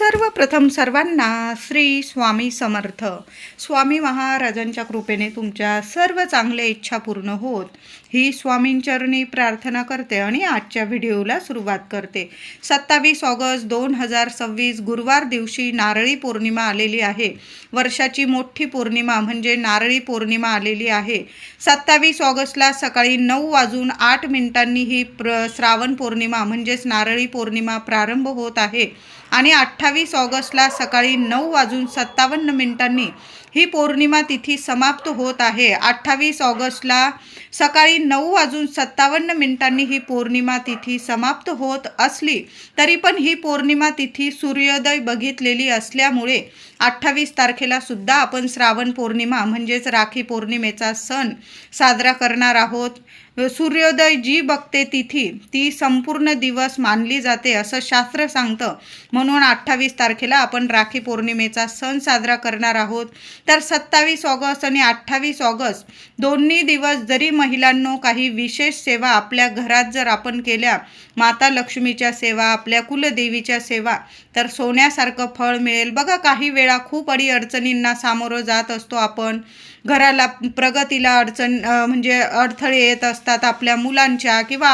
सर्वप्रथम सर्वांना श्री स्वामी समर्थ. स्वामी महाराजांच्या कृपेने तुमच्या सर्व चांगल्या इच्छा पूर्ण होत ही स्वामींचरणी प्रार्थना करते आणि आजच्या व्हिडिओला सुरुवात करते. 27 ऑगस्ट 2026 गुरुवार दिवशी नारळी पौर्णिमा आलेली आहे. वर्षाची मोठी पौर्णिमा म्हणजे नारळी पौर्णिमा आलेली आहे. 27 ऑगस्टला सकाळी 9:08 ही श्रावण पौर्णिमा म्हणजेच नारळी पौर्णिमा प्रारंभ होत आहे आणि 28 ऑगस्टला सकाळी 9:57 ही पौर्णिमा तिथी समाप्त होत आहे. 28 ऑगस्टला सकाळी 9:57 ही पौर्णिमा तिथी समाप्त होत असली तरी पण ही पौर्णिमा तिथी सूर्योदय बघितलेली असल्यामुळे 28 तारखेला सुद्धा आपण श्रावण पौर्णिमा म्हणजेच राखी पौर्णिमेचा सण साजरा करणार आहोत. सूर्योदय जी बघते तिथी ती संपूर्ण दिवस मानली जाते असं शास्त्र सांगतं. म्हणून 28 तारखेला आपण राखी पौर्णिमेचा सण साजरा करणार आहोत. तर 27 ऑगस्ट आणि 28 ऑगस्ट दोन्ही दिवस जरी महिलांनो काही विशेष सेवा आपल्या घरात जर आपण केल्या, माता लक्ष्मीच्या सेवा, आपल्या कुलदेवीच्या सेवा, तर सोन्यासारखं फळ मिळेल. बघा, काही वेळा खूप अडीअडचणींना सामोरं जात असतो आपण. घराला प्रगतीला म्हणजे अडथळे येत असतात आपल्या मुलांच्या किंवा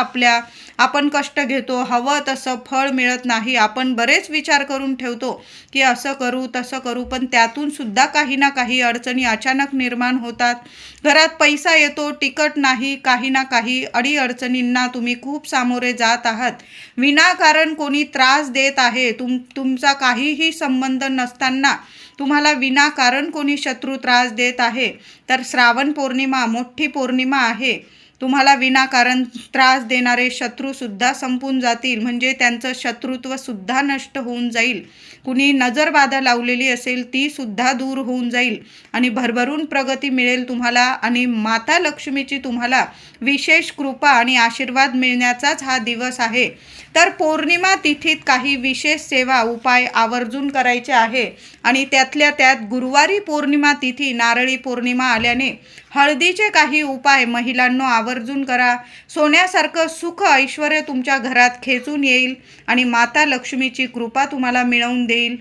आपण कष्ट घेतो, हवं तसं फळ मिळत नाही. आपण बरेच विचार करून ठेवतो की असं करू तसं करू, पण त्यातून सुद्धा काही ना काही अडचणी अचानक निर्माण होतात. घरात पैसा येतो, टिकत नाही. काही ना काही अडीअडचणींना तुम्ही खूप सामोरे जात आहात. विनाकारण कोणी त्रास देत आहे, तुमचा काहीही संबंध नसताना तुम्हाला विनाकारण कोणी शत्रू त्रास देत आहे. तर श्रावण पौर्णिमा मोठी पौर्णिमा आहे. तुम्हाला विनाकारण त्रास देणारे शत्रूसुद्धा संपून जातील, म्हणजे त्यांचं शत्रुत्वसुद्धा नष्ट होऊन जाईल. कुणी नजरबाधा लावलेली असेल ती सुद्धा दूर होऊन जाईल आणि भरभरून प्रगती मिळेल तुम्हाला आणि माता लक्ष्मीची तुम्हाला विशेष कृपा आणि आशीर्वाद मिळण्याचाच हा दिवस आहे. तर पौर्णिमा तिथीत काही विशेष सेवा उपाय आवर्जून करायचे आहे आणि त्यातल्या त्यात गुरुवारी पौर्णिमा तिथी नारळी पौर्णिमा आल्याने हळदीचे काही उपाय महिलांनो आवर्जून करा. सोन्यासारखं सुख ऐश्वर्य तुमच्या घरात खेचून येईल आणि माता लक्ष्मीची कृपा तुम्हाला मिळवून देईल.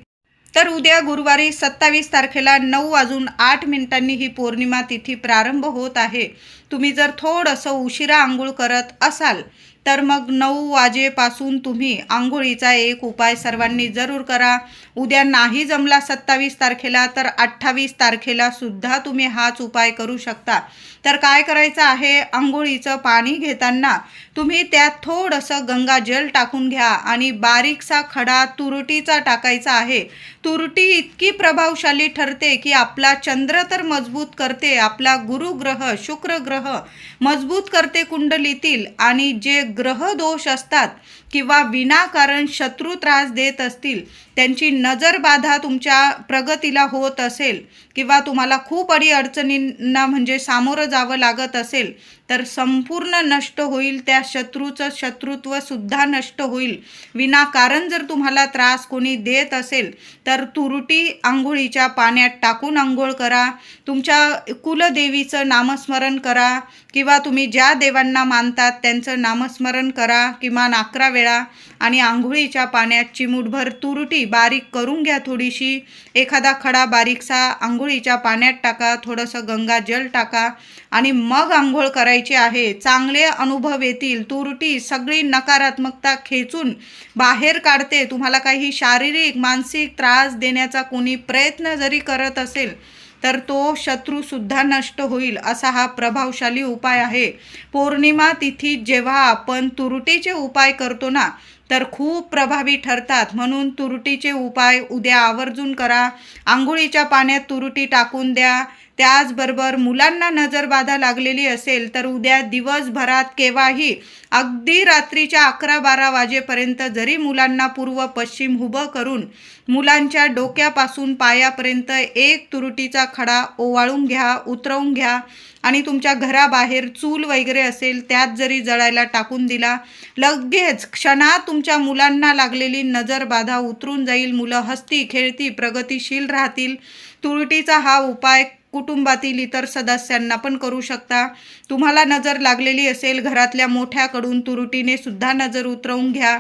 तर उद्या गुरुवारी 27 तारखेला 9:08 ही पौर्णिमा तिथी प्रारंभ होत आहे. तुम्ही जर थोडंसं उशिरा आंघोळ करत असाल तर मग 9 वाजेपासून तुम्ही आंघोळीचा एक उपाय सर्वांनी जरूर करा. उद्या नाही जमला 27 तारखेला तर 28 तारखेला सुद्धा तुम्ही हाच उपाय करू शकता. तर काय करायचं आहे, आंघोळीचं पाणी घेताना तुम्ही त्यात थोडंसं गंगाजल टाकून घ्या आणि बारीकसा खडा तुरटीचा टाकायचा आहे. तुरटी इतकी प्रभावशाली ठरते की आपला चंद्र तर मजबूत करते, आपला गुरुग्रह शुक्र ग्रह मजबूत करते कुंडलीतील, आणि जे ग्रह दोष असतात किंवा विनाकारण शत्रू त्रास देत असतील, त्यांची नजरबाधा तुमच्या प्रगतीला होत असेल किंवा तुम्हाला खूप अडीअडचणींना म्हणजे सामोरं जावं लागत असेल तर संपूर्ण नष्ट होईल. त्या शत्रूचं शत्रुत्वसुद्धा नष्ट होईल. विनाकारण जर तुम्हाला त्रास कोणी देत असेल तर तुरटी आंघोळीच्या पाण्यात टाकून आंघोळ करा. तुमच्या कुलदेवीचं नामस्मरण करा किंवा तुम्ही ज्या देवांना मानतात त्यांचं नामस्मरण करा किमान 11 वेळा आणि आंघोळीच्या पाण्यात चिमूटभर तुरटी बारीक करून घ्या. थोडीशी एखादा खडा बारीकसा आंघोळीच्या पाण्यात टाका, थोडंसं गंगाजल टाका आणि मग आंघोळ करायची आहे. चांगले अनुभव येतील. तुरटी सगळी नकारात्मकता खेचून बाहेर काढते. तुम्हाला काही शारीरिक मानसिक त्रास देण्याचा कोणी प्रयत्न जरी करत असेल तर तो शत्रूसुद्धा नष्ट होईल असा हा प्रभावशाली उपाय आहे. पौर्णिमा तिथीत जेव्हा आपण तुरटीचे उपाय करतो ना तर खूप प्रभावी ठरतात. म्हणून तुरटीचे उपाय उद्या आवर्जून करा. आंघोळीच्या पाण्यात तुरटी टाकून द्या. त्याचबरोबर मुलांना नजरबाधा लागलेली असेल तर उद्या दिवसभरात केव्हाही अगदी रात्रीच्या 11-12 वाजेपर्यंत जरी मुलांना पूर्व पश्चिम उभं करून मुलांच्या डोक्यापासून पायापर्यंत एक तुरटीचा खडा ओवाळून घ्या, उतरवून घ्या आणि तुमच्या घराबाहेर चूल वगैरे असेल त्यात जरी जळायला टाकून दिला, लगेच क्षणात तुमच्या मुलांना लागलेली नजरबाधा उतरून जाईल. मुलं हसती खेळती प्रगतिशील राहतील. तुरटीचा हा उपाय कुटुंबातील इतर सदस्यांना पण करू शकता. तुम्हाला नजर लागलेली असेल घरातल्या मोठ्याकडून तुरटीने सुद्धा नजर उतरवून घ्या.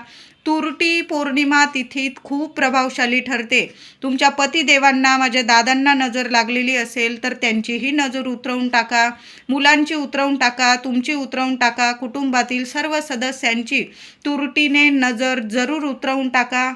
तुरटी पौर्णिमा तिथीत खूप प्रभावशाली ठरते. तुमच्या पतिदेवांना, माझ्या दादांना नजर लागलेली असेल तर त्यांचीही नजर उतरवून टाका, मुलांची उतरवून टाका, तुमची उतरवून टाका, कुटुंबातील सर्व सदस्यांची तुरटीने नजर जरूर उतरवून टाका.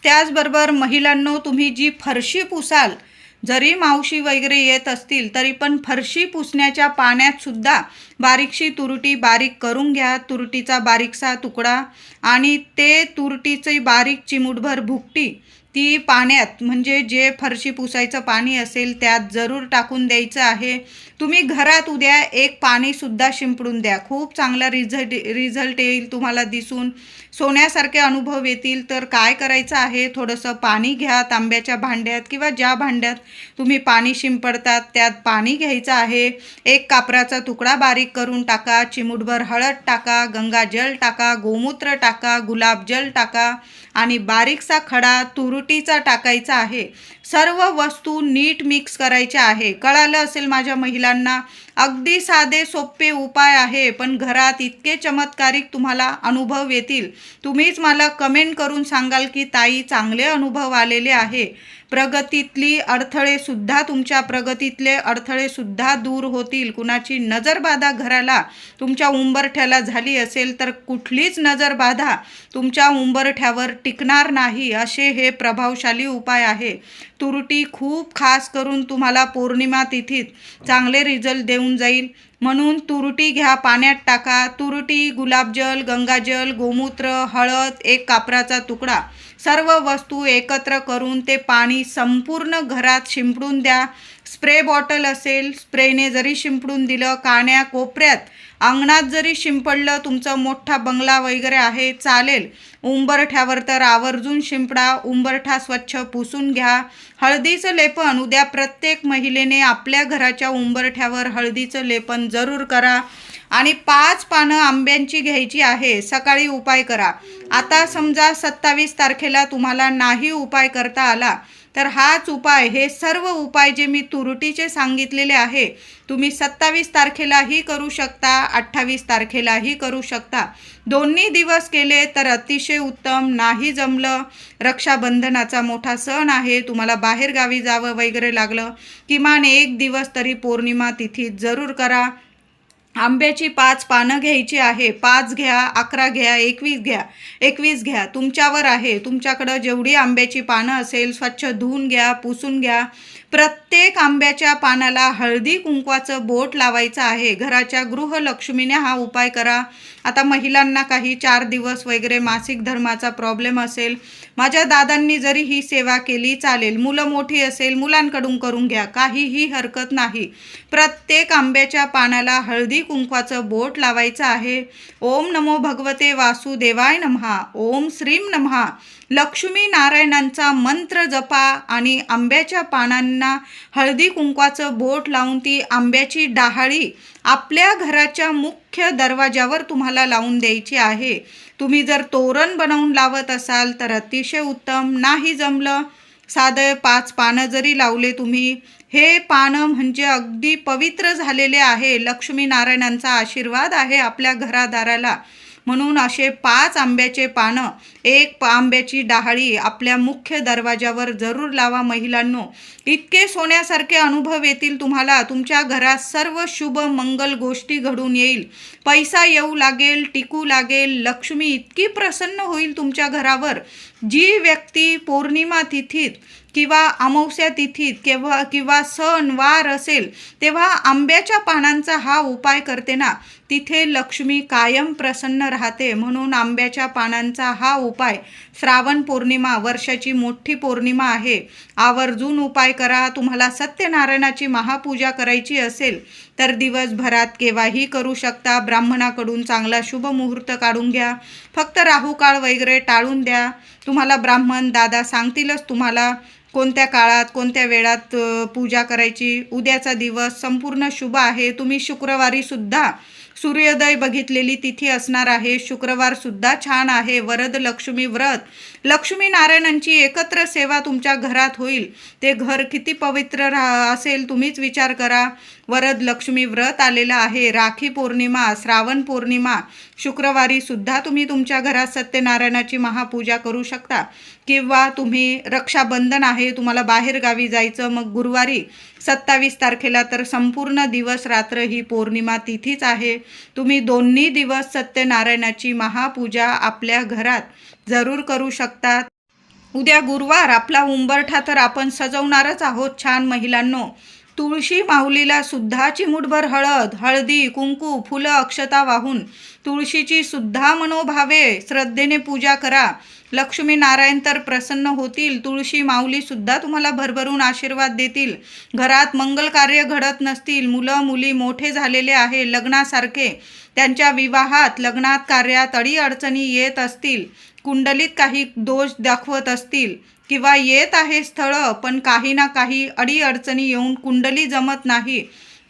त्याचबरोबर महिलांनो, तुम्ही जी फरशी पुसाल, जरी मावशी वगैरे येत असतील तरी पण फरशी पुसण्याच्या पाण्यात सुद्धा बारीकशी तुरटी बारीक करून घ्या, तुरटीचा बारीकसा तुकडा, आणि ते तुरटीची बारीक चिमूटभर भुकटी ती पाण्यात, म्हणजे जे फरशी पुसायचं पाणी असेल त्यात जरूर टाकून द्यायचं आहे. तुम्ही घरात उद्या एक पाणीसुद्धा शिंपडून द्या, खूप चांगला रिझल्ट येईल तुम्हाला दिसून, सोन्यासारखे अनुभव येतील. तर काय करायचं आहे, थोडंसं पाणी घ्या तांब्याच्या भांड्यात किंवा ज्या भांड्यात तुम्ही पाणी शिंपडतात त्यात पाणी घ्यायचं आहे. एक कापराचा तुकडा बारीक करून टाका, चिमूटभर हळद टाका, गंगाजल टाका, गोमूत्र टाका, गुलाबजल टाका आणि बारीकसा खडा तुरटीचा टाकायचा आहे. सर्व वस्तू नीट मिक्स करायच्या आहे. कळालं असेल माझ्या महिलांना, अगदी साधे सोपे उपाय आहे, पण घरात इतके चमत्कारिक तुम्हाला अनुभव येतील. तुम्हीच मला कमेंट करून सांगाल की ताई चांगले अनुभव आलेले आहे. तुमच्या प्रगतीतले अडथळेसुद्धा दूर होतील. कुणाची नजरबाधा घराला, तुमच्या उंबरठ्याला झाली असेल तर कुठलीच नजरबाधा तुमच्या उंबरठ्यावर टिकणार नाही. असे हे प्रभावशाली उपाय आहे. तुरटी खूप खास करून तुम्हाला पौर्णिमा तिथीत चांगले रिझल्ट देऊन जाईल. म्हणून तुरटी घ्या, पाण्यात टाका. तुरटी, गुलाबजल, गंगाजल, गोमूत्र, हळद, एक कापराचा तुकडा, सर्व वस्तू एकत्र करून ते पाणी संपूर्ण घरात शिंपडून द्या. स्प्रे बॉटल असेल, स्प्रेने जरी शिंपडून दिलं, कान्या कोपऱ्यात, अंगणात जरी शिंपडलं, तुमचा मोठा बंगला वगैरे आहे चालेल. उंबरठ्यावर तर आवर्जून शिंपडा, उंबरठा स्वच्छ पुसून घ्या. हळदीचं लेपन उद्या प्रत्येक महिलेने आपल्या घराच्या उंबरठ्यावर हळदीचं लेपन जरूर करा. आणि 5 पानं आंब्यांची घ्यायची आहे. सकाळी उपाय करा. आता समजा 27 तारखेला तुम्हाला नाही उपाय करता आला तर हाच उपाय, हे सर्व उपाय जे मी तुरटीचे सांगितलेले आहे, तुम्ही 27 तारखेलाही करू शकता, 28 तारखेलाही करू शकता. दोन्ही दिवस केले तर अतिशय उत्तम. नाही जमलं, रक्षाबंधनाचा मोठा सण आहे, तुम्हाला बाहेरगावी जावं वगैरे लागलं, किमान एक दिवस तरी पौर्णिमा तिथीत जरूर करा. आंब्याची 5 पानं घ्यायची आहे. 5 घ्या, 11 घ्या, 21 घ्या, 21 घ्या, तुमच्यावर आहे. तुमच्याकडं जेवढी आंब्याची पानं असेल स्वच्छ धुवून घ्या, पुसून घ्या. प्रत्येक आंब्याच्या पानाला हळदी कुंकवाचं बोट लावायचं आहे. घराच्या गृहलक्ष्मीने हा उपाय करा. आता महिलांना काही 4 दिवस वगैरे मासिक धर्माचा प्रॉब्लेम असेल, माझ्या दादांनी जरी ही सेवा केली चालेल. मुलं मोठी असेल, मुलांकडून करून घ्या, काहीही हरकत नाही. प्रत्येक आंब्याच्या पानाला हळदी कुंकवाचं बोट लावायचं आहे. ओम नमो भगवते वासुदेवाय नमः, ओम श्रीम नमः. लक्ष्मी नारायणांचा मंत्र जपा आणि आंब्याच्या पानांना हळदी कुंकवाचं बोट लावून ती आंब्याची डहाळी आपल्या घराच्या मुख्य दरवाजावर तुम्हाला लावून द्यायची आहे. तुम्ही जर तोरण बनवून लावत असाल तर अतिशय उत्तम. नाही जमलं, साधं 5 पानं जरी लावले तुम्ही, हे पानं म्हणजे अगदी पवित्र झालेले आहे. लक्ष्मी नारायणांचा आशीर्वाद आहे आपल्या घरादाराला. म्हणून असे 5 आंब्याचे पानं, एक आंब्याची डहाळी आपल्या मुख्य दरवाजावर जरूर लावा महिलांनो. इतके सोन्यासारखे अनुभव येतील तुम्हाला. तुमच्या घरात सर्व शुभ मंगल गोष्टी घडून येईल. पैसा येऊ लागेल, टिकू लागेल. लक्ष्मी इतकी प्रसन्न होईल तुमच्या घरावर. जी व्यक्ती पौर्णिमा तिथीत किंवा अमावस्या तिथीत किंवा सण वार असेल तेव्हा आंब्याच्या पानांचा हा उपाय करते ना, तिथे लक्ष्मी कायम प्रसन्न राहते. म्हणून आंब्याच्या पानांचा हा उपाय, श्रावण पौर्णिमा वर्षाची मोठी पौर्णिमा आहे, आवर्जून उपाय करा. तुम्हाला सत्यनारायणाची महापूजा करायची असेल तर दिवसभरात केव्हाही करू शकता. ब्राह्मणाकडून चांगला शुभ मुहूर्त काढून घ्या. फक्त राहुकाळ वगैरे टाळून द्या. तुम्हाला ब्राह्मण दादा सांगतीलच तुम्हाला कोणत्या काळात कोणत्या वेळात पूजा करायची. उद्याचा दिवस संपूर्ण शुभ आहे. तुम्ही शुक्रवारी सुद्धा सूर्योदय बघितलेली तिथी असणार आहे. शुक्रवार सुद्धा छान आहे. वरद लक्ष्मी व्रत लक्ष्मी नारायणांची एकत्र सेवा तुमच्या घरात होईल. ते घर किती पवित्र असेल तुम्हीच विचार करा. वरद लक्ष्मी व्रत आलेलं आहे. राखी पौर्णिमा, श्रावण पौर्णिमा, शुक्रवारी सुद्धा तुम्ही तुमच्या घरात सत्यनारायणाची महापूजा करू शकता. किंवा तुम्ही रक्षाबंधन आहे, तुम्हाला बाहेर गावी जायचं, मग गुरुवारी 27 तारखेला तर संपूर्ण दिवस रात्र ही पौर्णिमा तिथीच आहे. तुम्ही दोन्ही दिवस सत्यनारायणाची महापूजा आपल्या घरात जरूर करू शकता. उद्या गुरुवार, आपला उंबरठा तर आपण सजवणारच आहोत छान महिलांनो. तुळशी माऊलीला सुद्धा चिमूटभर हळद, हळदी, कुंकू, फुलं, अक्षता वाहून तुळशीची सुद्धा मनोभावे श्रद्धेने पूजा करा. लक्ष्मी नारायण तर प्रसन्न होतील. तुळशी माऊली सुद्धा तुम्हाला भरभरून आशीर्वाद देतील. घरात मंगल कार्य घडत नसतील, मुलं मुली मोठे झालेले आहे लग्नासारखे, त्यांच्या विवाहात लग्नात कार्यात अडीअडचणी येत असतील, कुंडलीत काही दोष दाखवत असतील किंवा येत आहे स्थळं पण काही ना काही अडीअडचणी येऊन कुंडली जमत नाही,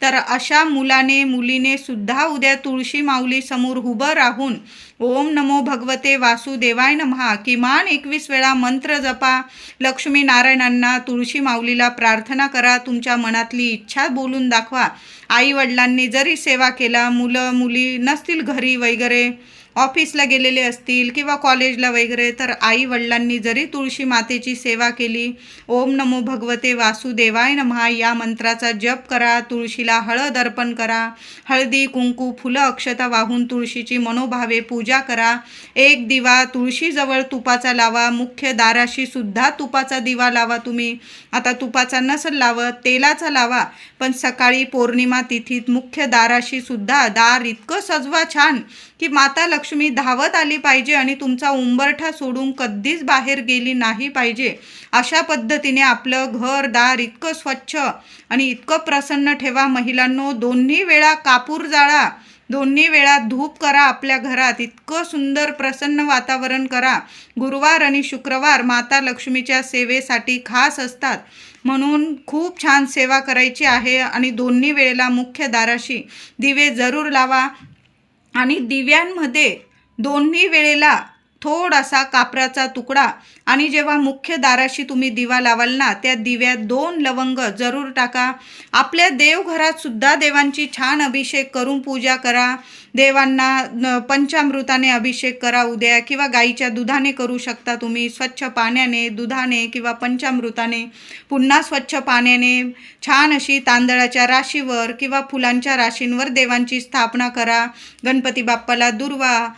तर अशा मुलीने सुद्धा उद्या तुळशी माऊली समोर उभं राहून ओम नमो भगवते वासुदेवाय नमः किमान 21 वेळा मंत्र जपा. लक्ष्मी नारायणांना, तुळशी माऊलीला प्रार्थना करा. तुमच्या मनातली इच्छा बोलून दाखवा. आई वडिलांनी जरी सेवा केला, मुलं मुली नसतील घरी वगैरे, ऑफिसला गेलेले असतील किंवा कॉलेजला वगैरे, तर आई वडिलांनी जरी तुळशी मातेची सेवा केली, ओम नमो भगवते वासुदेवाय नमः या मंत्राचा जप करा. तुळशीला हळद अर्पण करा. हळदी, कुंकू, फुलं, अक्षता वाहून तुळशीची मनोभावे पूजा करा. एक दिवा तुळशीजवळ तुपाचा लावा. मुख्य दाराशी सुद्धा तुपाचा दिवा लावा. तुम्ही आता तुपाचा नसेल लावत, तेलाचा लावा, पण सकाळी पौर्णिमा तिथीत मुख्य दाराशी सुद्धा दार इतकं सजवा छान की माता लक्ष्मी धावत आली पाहिजे आणि तुमचा उंबरठा सोडून कधीच बाहेर गेली नाही पाहिजे. अशा पद्धतीने आपलं घर दार इतकं स्वच्छ आणि इतकं प्रसन्न ठेवा. महिलांनो, दोन्ही वेळा कापूर जाळा, दोन्ही वेळा धूप करा. आपल्या घरात इतकं सुंदर प्रसन्न वातावरण करा. गुरुवार आणि शुक्रवार माता लक्ष्मीच्या सेवेसाठी खास असतात, म्हणून खूप छान सेवा करायची आहे. आणि दोन्ही वेळेला मुख्य दाराशी दिवे जरूर लावा. आणि दिव्यांमध्ये दोन्ही वेळेला थोडासा कापराचा तुकडा, आणि जेव्हा मुख्य दाराशी तुम्ही दिवा लावाल ना, त्या दिव्यात 2 लवंग जरूर टाका. आपल्या देवघरात सुद्धा देवांची छान अभिषेक करून पूजा करा. देवांना पंचामृताने अभिषेक करा उद्या, किंवा गाईच्या दुधाने करू शकता तुम्ही. स्वच्छ पाण्याने, दुधाने किंवा पंचामृताने, पुन्हा स्वच्छ पाण्याने छान अशी तांदळाच्या राशीवर किंवा फुलांच्या राशींवर देवांची स्थापना करा. गणपती बाप्पाला दुर्वा,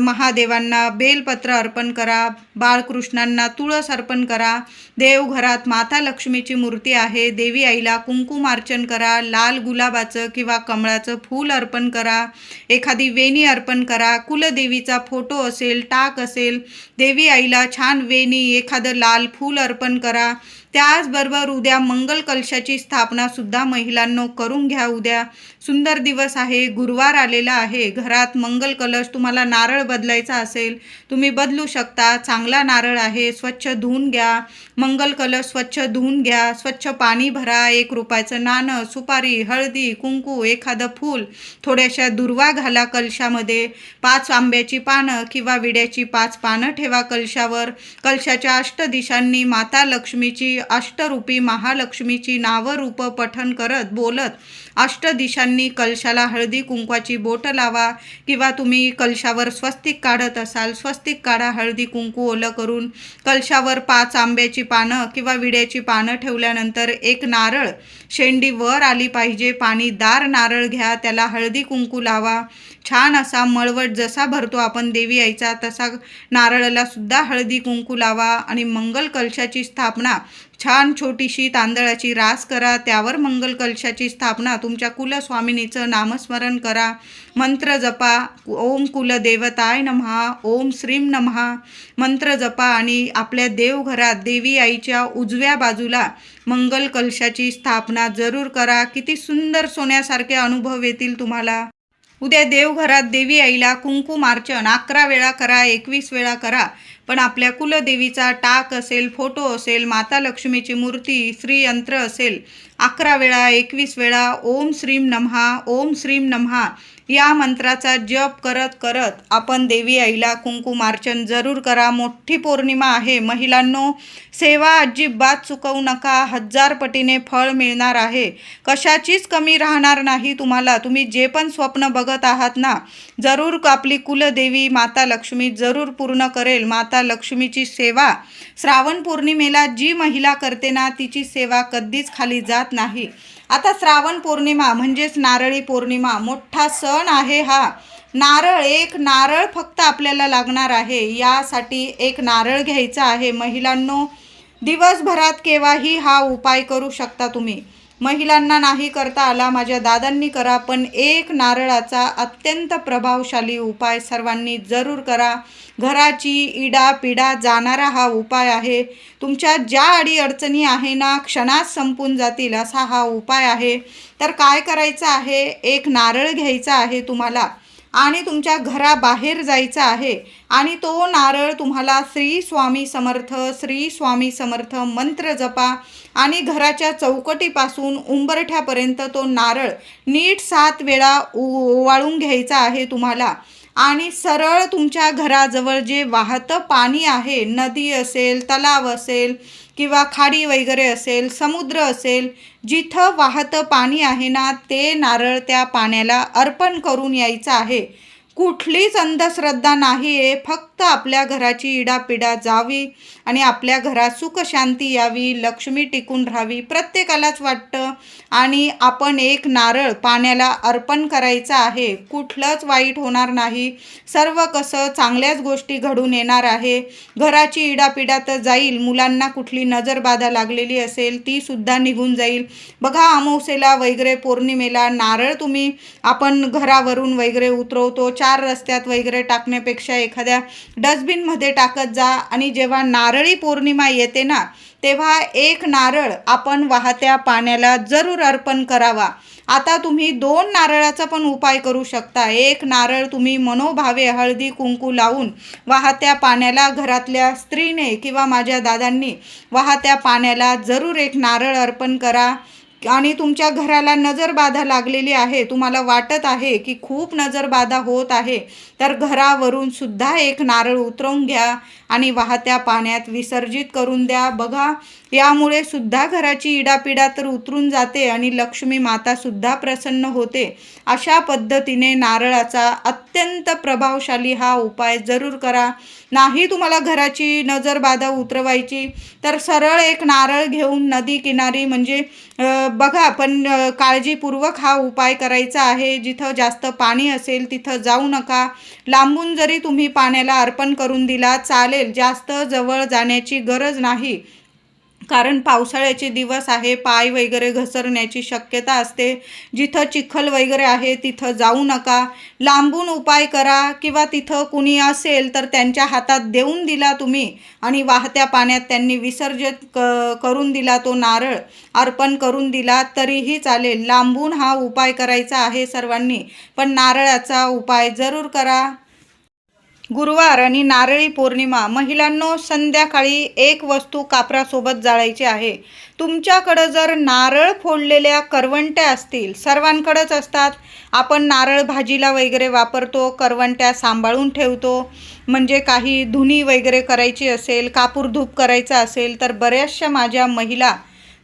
महादेवांना बेलपत्र अर्पण करा. बाळकृष्णांना तुळस अर्पण करा. देवघरात माता लक्ष्मीची मूर्ती आहे, देवी आईला कुंकुमार्चन करा. लाल गुलाबाचं किंवा कमळाचं फूल अर्पण करा. एखादी वेणी अर्पण करा. कुलदेवीचा फोटो असेल, टाक असेल, देवी आईला छान वेणी, एखादं लाल फूल अर्पण करा. त्याचबरोबर उद्या मंगल कलशाची स्थापना सुद्धा महिलांनो करून घ्या. उद्या सुंदर दिवस आहे, गुरुवार आलेला आहे. घरात मंगल कलश, तुम्हाला नारळ बदलायचा असेल तुम्ही बदलू शकता. चांगला नारळ आहे, स्वच्छ धुवून घ्या. मंगल कलश स्वच्छ धुवून घ्या. स्वच्छ पाणी भरा. 1 रुपयाचं नाणं, सुपारी, हळदी, कुंकू, एखादं फूल, थोड्याशा दुर्वा घाला कलशामध्ये. 5 आंब्याची पानं किंवा विड्याची 5 पानं ठेवा कलशावर. कलशाच्या अष्टदिशांनी माता लक्ष्मीची, अष्टरूपी महालक्ष्मीची नावं रूप पठण करत बोलत अष्टदिशांनी कलशाला हळदी कुंकवाची बोट लावा. किंवा तुम्ही कलशावर स्वस्तिक काढत असाल, स्वस्तिक काढा हळदी कुंकू ओलं करून. कलशावर 5 आंब्याची पानं किंवा विड्याची पानं ठेवल्यानंतर 1 नारळ, शेंडी वर आली पाहिजे, पाणीदार नारळ घ्या, त्याला हळदी कुंकू लावा. छान असा मळवट जसा भरतो आपण देवी आईचा, तसा नारळाला सुद्धा हळदी कुंकू लावा. आणि मंगल कलशाची स्थापना छान छोटीशी तांदळाची रास करा. त्यावर मंगल कलशाची स्थापना, तुमच्या कुलस्वामिनीचं नामस्मरण करा. मंत्र जपा. ओम कुलदेवताय नमः, ओम श्रीम नमः मंत्र जपा. आणि आपल्या देवघरात देवी आईच्या उजव्या बाजूला मंगल कलशाची स्थापना जरूर करा. किती सुंदर सोन्यासारखे अनुभव येतील तुम्हाला. उद्या देवघरात देवी आईला कुंकुमार्चन 11 वेळा करा, 21 वेळा करा. पण आपल्या कुलदेवीचा टाक असेल, फोटो असेल, माता लक्ष्मीची मूर्ती, श्रीयंत्र असेल, 11 वेळा 21 वेळा ओम श्रीम नमः ओम श्रीम नमः या मंत्राचा जप करत करत आपण देवी आईला कुंकुमार्चन जरूर करा. मोठी पौर्णिमा आहे महिलांनो, सेवा अजिबात चुकवू नका. 1000 पटीने फळ मिळणार आहे. कशाचीच कमी राहणार नाही तुम्हाला. तुम्ही जे पण स्वप्न बघत आहात ना, जरूर आपली कुलदेवी माता लक्ष्मी जरूर पूर्ण करेल. माता लक्ष्मीची सेवा श्रावण पौर्णिमेला जी महिला करते ना, तिची सेवा कधीच खाली जात नाही. आता श्रावण पौर्णिमा म्हणजेच नारळी पौर्णिमा, मोठा सण आहे हा. एक नारळ फक्त आपल्याला लागणार आहे. यासाठी एक नारळ घ्यायचा आहे महिलांनो. दिवसभरात केव्हाही हा उपाय करू शकता तुम्ही. महिलांना नाही करता आला, माझ्या दादांनी करा, पण एक नारळाचा अत्यंत प्रभावशाली उपाय सर्वांनी जरूर करा. घराची इडापिडा जाणारा हा उपाय आहे. तुमच्या ज्या अडीअडचणी आहे ना, क्षणात संपून जातील असा हा उपाय आहे. तर काय करायचं आहे, एक नारळ घ्यायचा आहे तुम्हाला आणि तुमच्या घराबाहेर जायचं आहे आणि तो नारळ तुम्हाला श्री स्वामी समर्थ मंत्र जपा आणि घराच्या चौकटीपासून उंबरठ्यापर्यंत तो नारळ नीट 7 वेळा ओवाळून घ्यायचा आहे तुम्हाला. आणि सरळ तुमच्या घराजवळ जे वाहतं पाणी आहे, नदी असेल, तलाव असेल किंवा खाडी वगैरे असेल, समुद्र असेल, जिथं वाहतं पाणी आहे ना, ते नारळ त्या पाण्याला अर्पण करून यायचं आहे. कुठलीच अंधश्रद्धा नाही आहे. फक्त आपल्या घराची इडापिडा जावी आणि आपल्या घरात सुख शांती यावी, लक्ष्मी टिकून राहावी, प्रत्येकालाच वाटतं. आणि आपण एक नारळ पाण्याला अर्पण करायचं आहे. कुठलंच वाईट होणार नाही. सर्व कसं चांगल्याच गोष्टी घडून येणार आहे. घराची इडापिडा तर जाईल. मुलांना कुठली नजरबाधा लागलेली असेल ती सुद्धा निघून जाईल. बघा, अमावस्येला वगैरे पौर्णिमेला नारळ आपण घरावरून वगैरे उतरवतो. 4 रस्त्यात वगैरे टाकण्यापेक्षा एखाद्या डस्टबिनमध्ये टाकत जा. आणि जेव्हा नारळी पौर्णिमा येते ना, तेव्हा एक नारळ आपण वाहत्या पाण्याला जरूर अर्पण करावा. आता तुम्ही 2 नारळाचा पण उपाय करू शकता. एक नारळ तुम्ही मनोभावे हळदी कुंकू लावून वाहत्या पाण्याला, घरातल्या स्त्रीने किंवा माझ्या दादांनी वाहत्या पाण्याला जरूर एक नारळ अर्पण करा. आणि तुमच्या घराला नजरबाधा लागलेली आहे, तुम्हाला वाटत आहे की खूप नजरबाधा होत आहे, तर घरावरून सुद्धा एक नारळ उतरवून घ्या आणि वाहत्या पाण्यात विसर्जित करून द्या. बघा, यामुळे सुद्धा घराची इडापिडा तर उतरून जाते आणि लक्ष्मी माता सुद्धा प्रसन्न होते. अशा पद्धतीने नारळाचा अत्यंत प्रभावशाली हा उपाय जरूर करा. नाही तुम्हाला घराची नजरबाधा उतरवायची तर सरळ एक नारळ घेऊन नदी किनारी, म्हणजे बघा, पण काळजीपूर्वक हा उपाय करायचा आहे. जिथं जास्त पाणी असेल तिथं जाऊ नका. लांबून जरी तुम्ही पाण्याला अर्पण करून दिला चालेल. जास्त जवळ जाण्याची गरज नाही, कारण पावसाळ्याचे दिवस आहे, पाय वगैरे घसरण्याची शक्यता असते. जिथं चिखल वगैरे आहे तिथं जाऊ नका. लांबून उपाय करा किंवा तिथं कुणी असेल तर त्यांच्या हातात देऊन दिला तुम्ही आणि वाहत्या पाण्यात त्यांनी विसर्जित करून दिला, तो नारळ अर्पण करून दिला तरीही चालेल. लांबून हा उपाय करायचा आहे सर्वांनी, पण नारळाचा उपाय जरूर करा. गुरुवार आणि नारळी पौर्णिमा. महिलांनो, संध्याकाळी एक वस्तू कापरासोबत जाळायची आहे. तुमच्याकडं जर नारळ फोडलेल्या करवंट्या असतील, सर्वांकडेच असतात, आपण नारळ भाजीला वगैरे वापरतो, करवंट्या सांभाळून ठेवतो. म्हणजे काही धुनी वगैरे करायची असेल, कापूर धूप करायचा असेल तर बऱ्याचशा माझ्या महिला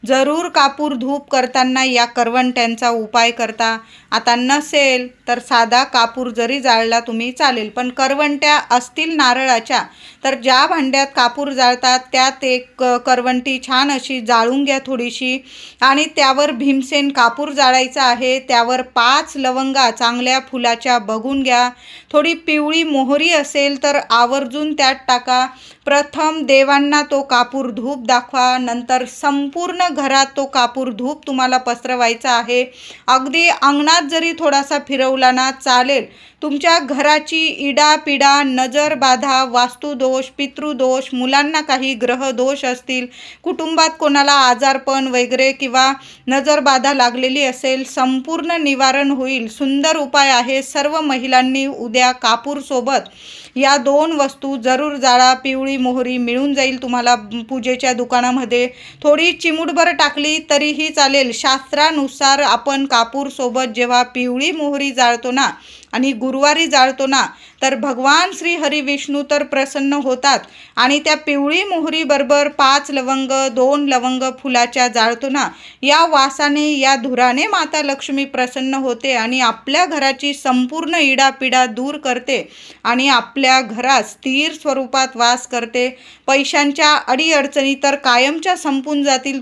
जरूर कापूर धूप करताना या करवंट्यांचा उपाय करता. आता नसेल तर साधा कापूर जरी जाळला तुम्ही चालेल, पण करवंट्या असतील नारळाच्या तर ज्या भांड्यात कापूर जाळतात त्यात एक करवंटी छान अशी जाळून घ्या थोडीशी आणि त्यावर भीमसेन कापूर जाळायचा आहे. त्यावर 5 लवंगा चांगल्या फुलाच्या बघून घ्या. थोडी पिवळी मोहरी असेल तर आवर्जून त्यात टाका. प्रथम देवांना तो कापूर धूप दाखवा, नंतर संपूर्ण घरात तो कापूर धूप तुम्हाला पसरवायचा आहे. अगदी अंगणात जरी थोडासा फिरवला ना चालेल. तुमच्या घराची इडापिडा, नजरबाधा, वास्तुदोष, पितृदोष, मुलांना काही ग्रहदोष असतील, कुटुंबात कोणाला आजारपण वगैरे किंवा नजरबाधा लागलेली असेल, संपूर्ण निवारण होईल. सुंदर उपाय आहे. सर्व महिलांनी उद्या कापूरसोबत या 2 वस्तू जरूर जाळा. पिवळी मोहरी मिळून जाईल तुम्हाला पूजेच्या दुकानामध्ये. थोडी चिमूटभर टाकली तरीही चालेल. शास्त्रानुसार आपण कापूरसोबत जेव्हा पिवळी मोहरी जाळतो ना आणि गुरुवारी जाळतो ना, तर भगवान श्री हरी विष्णू तर प्रसन्न होतात. आणि त्या पिवळी मोहरीबरोबर 5 लवंग, 2 लवंग फुलाच्या जाळतो ना, या वासाने, या धुराने माता लक्ष्मी प्रसन्न होते आणि आपल्या घराची संपूर्ण इडापिडा दूर करते आणि आपल्या घरात स्थिर स्वरूपात वास करते. पैशांच्या अडीअडचणी तर कायमच्या संपून जातील.